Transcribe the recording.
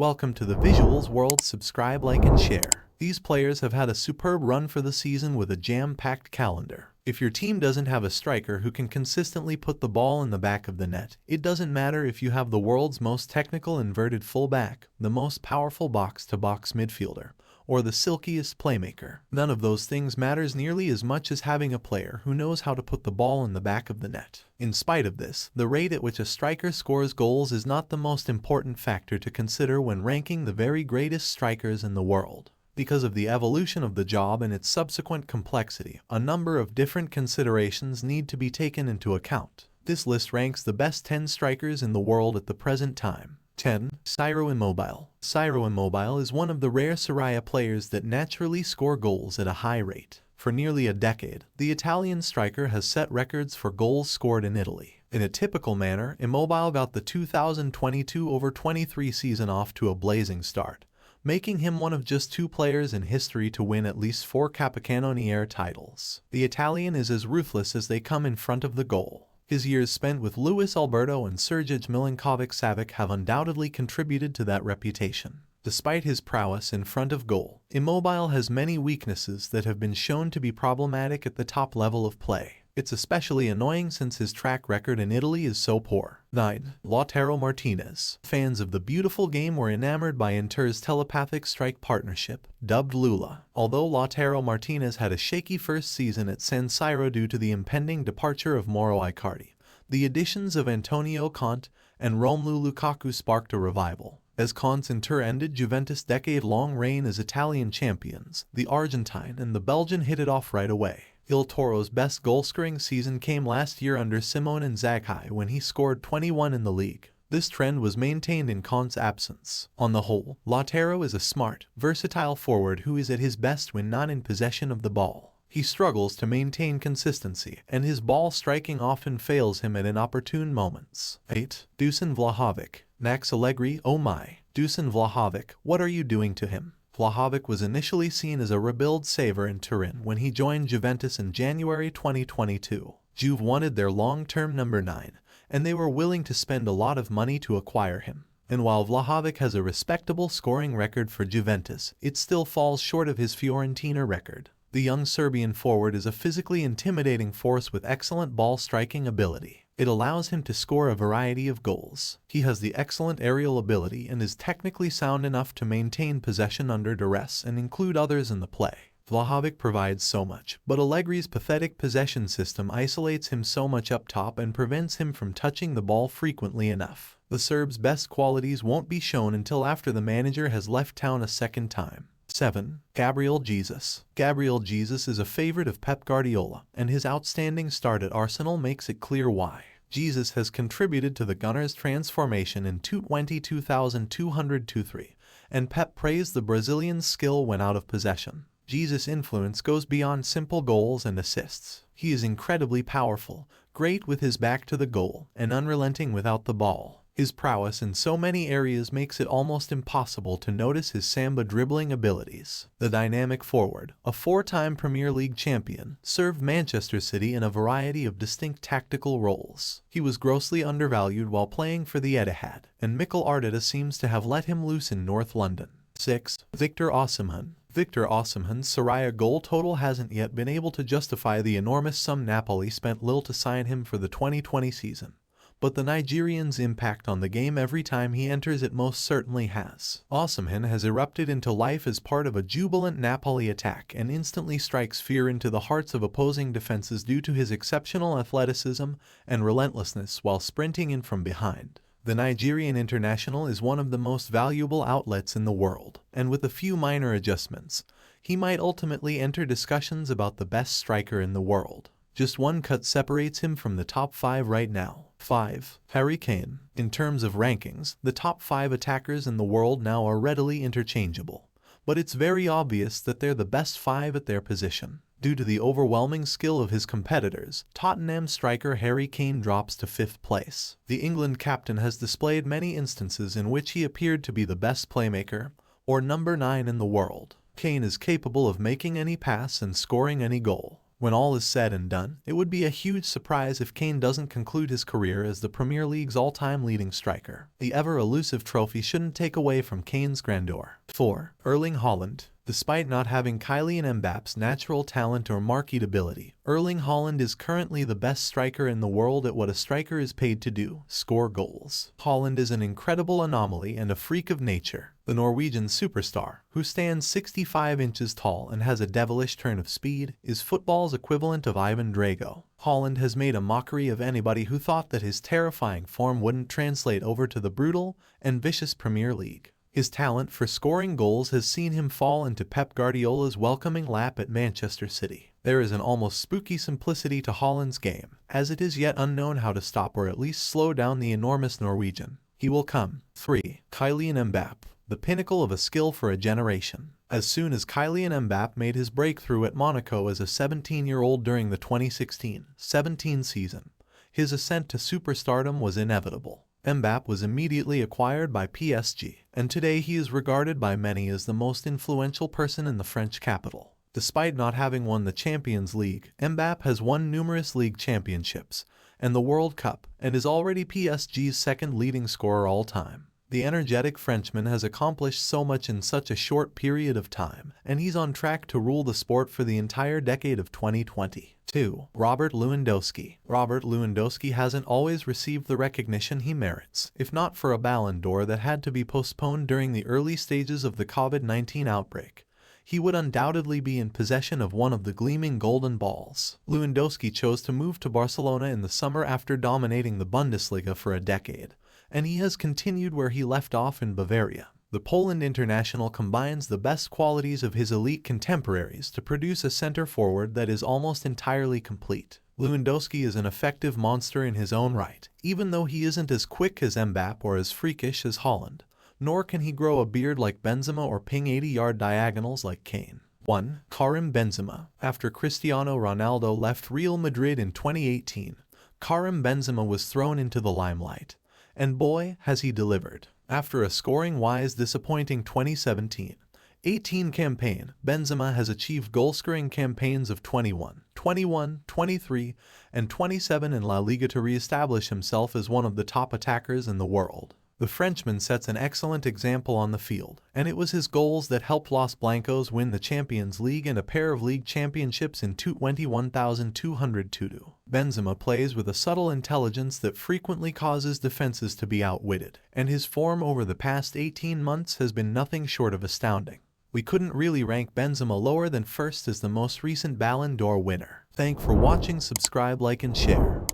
Welcome to the Visuals World. Subscribe, like, and share. These players have had a superb run for the season with a jam-packed calendar. If your team doesn't have a striker who can consistently put the ball in the back of the net, it doesn't matter if you have the world's most technical inverted fullback, the most powerful box-to-box midfielder, or the silkiest playmaker. None of those things matters nearly as much as having a player who knows how to put the ball in the back of the net. In spite of this, the rate at which a striker scores goals is not the most important factor to consider when ranking the very greatest strikers in the world. Because of the evolution of the job and its subsequent complexity, a number of different considerations need to be taken into account. This list ranks the best 10 strikers in the world at the present time. 10. Ciro Immobile. Ciro Immobile is one of the rare Serie A players that naturally score goals at a high rate. For nearly a decade, the Italian striker has set records for goals scored in Italy. In a typical manner, Immobile got the 2022-23 season off to a blazing start, making him one of just 2 players in history to win at least 4 Capocannoniere titles. The Italian is as ruthless as they come in front of the goal. His years spent with Luis Alberto and Sergej Milinkovic-Savic have undoubtedly contributed to that reputation. Despite his prowess in front of goal, Immobile has many weaknesses that have been shown to be problematic at the top level of play. It's especially annoying since his track record in Italy is so poor. 9. Lautaro Martinez. Fans of the beautiful game were enamored by Inter's telepathic strike partnership, dubbed Lula. Although Lautaro Martinez had a shaky first season at San Siro due to the impending departure of Mauro Icardi, the additions of Antonio Conte and Romelu Lukaku sparked a revival. As Conte's Inter ended Juventus' decade-long reign as Italian champions, the Argentine and the Belgian hit it off right away. Il Toro's best goal-scoring season came last year under Simone Inzaghi when he scored 21 in the league. This trend was maintained in Conte's absence. On the whole, Lautaro is a smart, versatile forward who is at his best when not in possession of the ball. He struggles to maintain consistency, and his ball striking often fails him at inopportune moments. 8. Dusan Vlahovic. Max Allegri. Oh my, Dusan Vlahovic, what are you doing to him? Vlahovic was initially seen as a rebuild saver in Turin when he joined Juventus in January 2022. Juve wanted their long-term number 9, and they were willing to spend a lot of money to acquire him. And while Vlahovic has a respectable scoring record for Juventus, it still falls short of his Fiorentina record. The young Serbian forward is a physically intimidating force with excellent ball-striking ability. It allows him to score a variety of goals. He has the excellent aerial ability and is technically sound enough to maintain possession under duress and include others in the play. Vlahovic provides so much, but Allegri's pathetic possession system isolates him so much up top and prevents him from touching the ball frequently enough. The Serb's best qualities won't be shown until after the manager has left town a second time. 7. Gabriel Jesus. Gabriel Jesus is a favorite of Pep Guardiola, and his outstanding start at Arsenal makes it clear why. Jesus has contributed to the Gunners' transformation in 2022-23, and Pep praised the Brazilian's skill when out of possession. Jesus' influence goes beyond simple goals and assists. He is incredibly powerful, great with his back to the goal, and unrelenting without the ball. His prowess in so many areas makes it almost impossible to notice his samba dribbling abilities. The dynamic forward, a 4-time Premier League champion, served Manchester City in a variety of distinct tactical roles. He was grossly undervalued while playing for the Etihad, and Mikel Arteta seems to have let him loose in North London. 6. Victor Osimhen. Victor Osimhen's Serie A goal total hasn't yet been able to justify the enormous sum Napoli spent Lille to sign him for the 2020 season. But the Nigerian's impact on the game every time he enters it most certainly has. Osimhen has erupted into life as part of a jubilant Napoli attack and instantly strikes fear into the hearts of opposing defenses due to his exceptional athleticism and relentlessness while sprinting in from behind. The Nigerian international is one of the most valuable outlets in the world, and with a few minor adjustments, he might ultimately enter discussions about the best striker in the world. Just one cut separates him from the top 5 right now. 5. Harry Kane. In terms of rankings, the top 5 attackers in the world now are readily interchangeable, but it's very obvious that they're the best 5 at their position. Due to the overwhelming skill of his competitors, Tottenham striker Harry Kane drops to 5th place. The England captain has displayed many instances in which he appeared to be the best playmaker, or number 9 in the world. Kane is capable of making any pass and scoring any goal. When all is said and done, it would be a huge surprise if Kane doesn't conclude his career as the Premier League's all-time leading striker. The ever-elusive trophy shouldn't take away from Kane's grandeur. 4. Erling Haaland. Despite not having Kylian Mbappe's natural talent or marketability, Erling Haaland is currently the best striker in the world at what a striker is paid to do: score goals. Haaland is an incredible anomaly and a freak of nature. The Norwegian superstar, who stands 65 inches tall and has a devilish turn of speed, is football's equivalent of Ivan Drago. Haaland has made a mockery of anybody who thought that his terrifying form wouldn't translate over to the brutal and vicious Premier League. His talent for scoring goals has seen him fall into Pep Guardiola's welcoming lap at Manchester City. There is an almost spooky simplicity to Haaland's game, as it is yet unknown how to stop or at least slow down the enormous Norwegian. He will come. 3. Kylian Mbappe. The pinnacle of a skill for a generation. As soon as Kylian Mbappe made his breakthrough at Monaco as a 17-year-old during the 2016-17 season, his ascent to superstardom was inevitable. Mbappe was immediately acquired by PSG, and today he is regarded by many as the most influential person in the French capital. Despite not having won the Champions League, Mbappe has won numerous league championships and the World Cup, and is already PSG's second leading scorer all time. The energetic Frenchman has accomplished so much in such a short period of time, and he's on track to rule the sport for the entire decade of 2020. 2. Robert Lewandowski. Robert Lewandowski hasn't always received the recognition he merits. If not for a Ballon d'Or that had to be postponed during the early stages of the COVID-19 outbreak, he would undoubtedly be in possession of one of the gleaming golden balls. Lewandowski chose to move to Barcelona in the summer after dominating the Bundesliga for a decade, and he has continued where he left off in Bavaria. The Poland international combines the best qualities of his elite contemporaries to produce a center-forward that is almost entirely complete. Lewandowski is an effective monster in his own right, even though he isn't as quick as Mbappe or as freakish as Haaland, nor can he grow a beard like Benzema or ping 80-yard diagonals like Kane. 1. Karim Benzema. After Cristiano Ronaldo left Real Madrid in 2018, Karim Benzema was thrown into the limelight, and boy, has he delivered. After a scoring-wise disappointing 2017-18 campaign, Benzema has achieved goal-scoring campaigns of 21, 23, and 27 in La Liga to re-establish himself as one of the top attackers in the world. The Frenchman sets an excellent example on the field, and it was his goals that helped Los Blancos win the Champions League and a pair of league championships in 21,202. Benzema plays with a subtle intelligence that frequently causes defenses to be outwitted, and his form over the past 18 months has been nothing short of astounding. We couldn't really rank Benzema lower than first as the most recent Ballon d'Or winner. Thanks for watching, subscribe, like, and share.